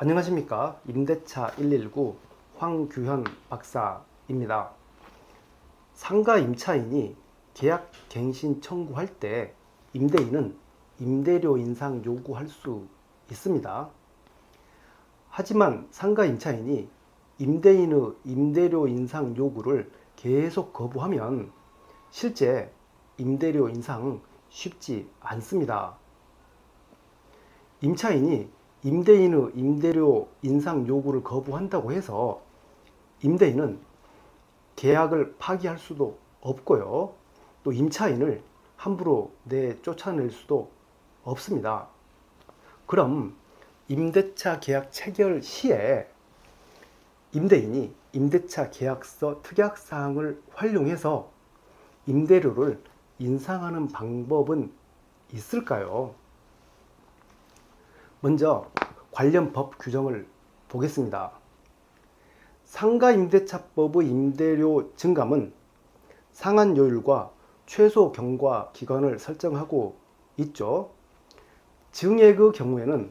안녕하십니까. 임대차 119 황규현 박사입니다. 상가 임차인이 계약 갱신 청구할 때 임대인은 임대료 인상 요구할 수 있습니다. 하지만 상가 임차인이 임대인의 임대료 인상 요구를 계속 거부하면 실제 임대료 인상 쉽지 않습니다. 임차인이 임대인의 임대료 인상 요구를 거부한다고 해서 임대인은 계약을 파기할 수도 없고요. 또 임차인을 함부로 내쫓아낼 수도 없습니다. 그럼 임대차 계약 체결 시에 임대인이 임대차 계약서 특약사항을 활용해서 임대료를 인상하는 방법은 있을까요? 먼저 관련 법 규정을 보겠습니다. 상가임대차법의 임대료 증감은 상한요율과 최소 경과 기간을 설정하고 있죠. 증액의 경우에는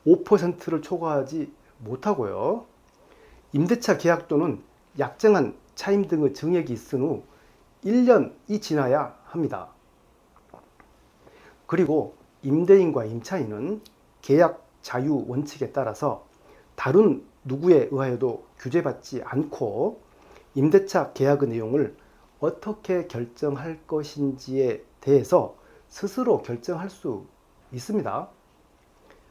5%를 초과하지 못하고요. 임대차 계약 또는 약정한 차임 등의 증액이 있은 후 1년이 지나야 합니다. 그리고 임대인과 임차인은 계약 자유 원칙에 따라서 다른 누구에 의하여도 규제받지 않고 임대차 계약의 내용을 어떻게 결정할 것인지에 대해서 스스로 결정할 수 있습니다.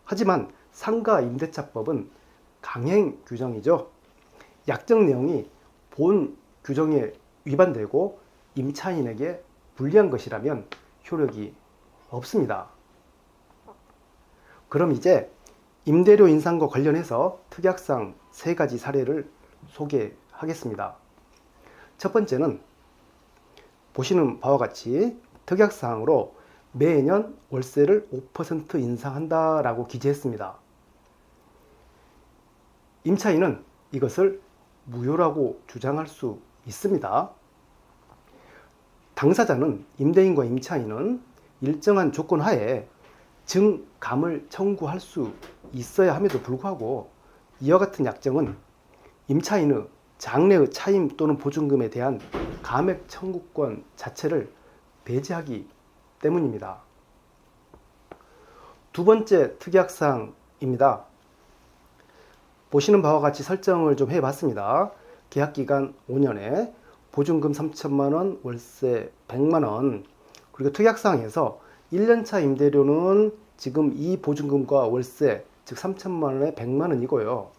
하지만 상가 임대차법은 강행 규정이죠. 약정 내용이 본 규정에 위반되고 임차인에게 불리한 것이라면 효력이 없습니다. 그럼 이제 임대료 인상과 관련해서 특약상 3가지 사례를 소개하겠습니다. 첫 번째는 보시는 바와 같이 특약사항으로 매년 월세를 5% 인상한다라고 기재했습니다. 임차인은 이것을 무효라고 주장할 수 있습니다. 당사자는 임대인과 임차인은 일정한 조건 하에 증감을 청구할 수 있어야 함에도 불구하고 이와 같은 약정은 임차인의 장래의 차임 또는 보증금에 대한 감액 청구권 자체를 배제하기 때문입니다. 두 번째 특약사항입니다. 보시는 바와 같이 설정을 좀 해봤습니다. 계약기간 5년에 보증금 3천만 원, 월세 100만 원, 그리고 특약사항에서 1년차 임대료는 지금 이 보증금과 월세, 즉 3천만 원에 100만 원이고요.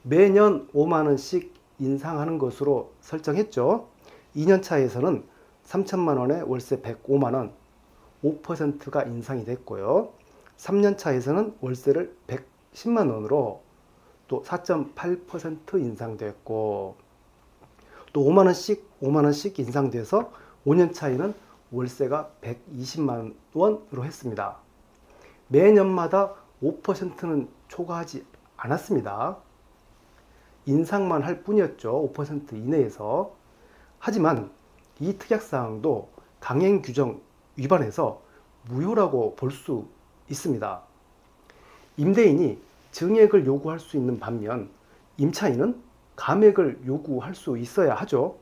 매년 5만 원씩 인상하는 것으로 설정했죠. 2년차에서는 3천만 원에 월세 105만 원, 5%가 인상이 됐고요. 3년차에서는 월세를 110만 원으로 또 4.8% 인상됐고, 또 5만 원씩 인상돼서 5년 차에는 월세가 120만 원으로 했습니다. 매년마다 5%는 초과하지 않았습니다. 인상만 할 뿐이었죠. 5% 이내에서. 하지만 이 특약사항도 강행 규정 위반해서 무효라고 볼 수 있습니다. 임대인이 증액을 요구할 수 있는 반면 임차인은 감액을 요구할 수 있어야 하죠.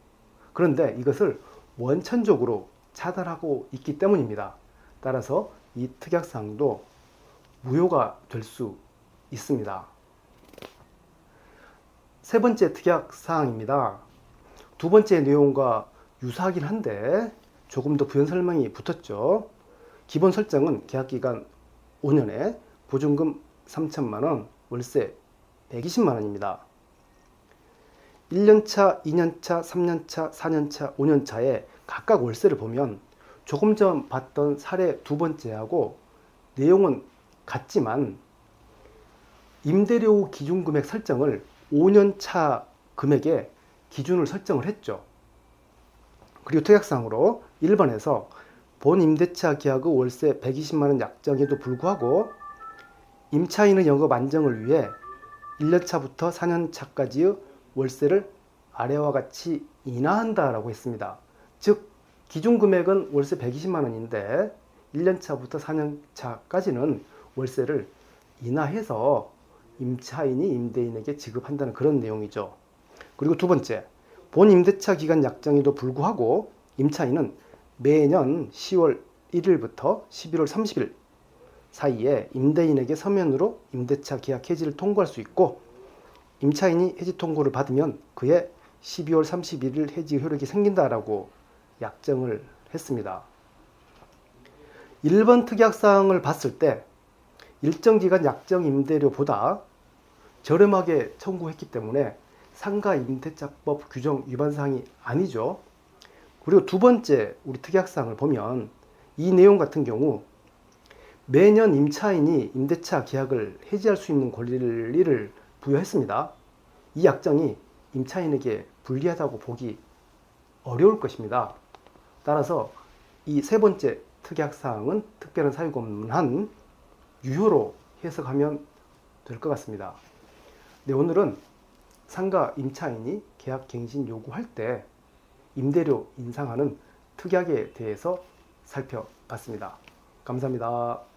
그런데 이것을 원천적으로 차단하고 있기 때문입니다. 따라서 이 특약사항도 무효가 될 수 있습니다. 세 번째 특약사항입니다. 두 번째 내용과 유사하긴 한데 조금 더 부연 설명이 붙었죠. 기본 설정은 계약기간 5년에 보증금 3천만 원, 월세 120만 원입니다. 1년차, 2년차, 3년차, 4년차, 5년차에 각각 월세를 보면 조금 전 봤던 사례 두 번째하고 내용은 같지만 임대료 기준금액 설정을 5년차 금액에 기준을 설정을 했죠. 그리고 특약상으로 1번에서 본 임대차 계약의 월세 120만 원 약정에도 불구하고 임차인의 영업 안정을 위해 1년차부터 4년차까지의 월세를 아래와 같이 인하한다라고 했습니다. 즉 기준 금액은 월세 120만 원인데 1년차부터 4년차까지는 월세를 인하해서 임차인이 임대인에게 지급한다는 그런 내용이죠. 그리고 두 번째, 본 임대차 기간 약정에도 불구하고 임차인은 매년 10월 1일부터 11월 30일 사이에 임대인에게 서면으로 임대차 계약 해지를 통고할 수 있고, 임차인이 해지 통고를 받으면 그해 12월 31일 해지 효력이 생긴다라고 약정을 했습니다. 1번 특약사항을 봤을 때 일정 기간 약정 임대료보다 저렴하게 청구했기 때문에 상가 임대차법 규정 위반 사항이 아니죠. 그리고 두 번째 우리 특약사항을 보면 이 내용 같은 경우 매년 임차인이 임대차 계약을 해지할 수 있는 권리를 부여했습니다. 이 약정이 임차인에게 불리하다고 보기 어려울 것입니다. 따라서 이 세 번째 특약사항은 특별한 사유가 없는 한 유효로 해석하면 될 것 같습니다. 네, 오늘은 상가 임차인이 계약 갱신 요구할 때 임대료 인상하는 특약에 대해서 살펴봤습니다. 감사합니다.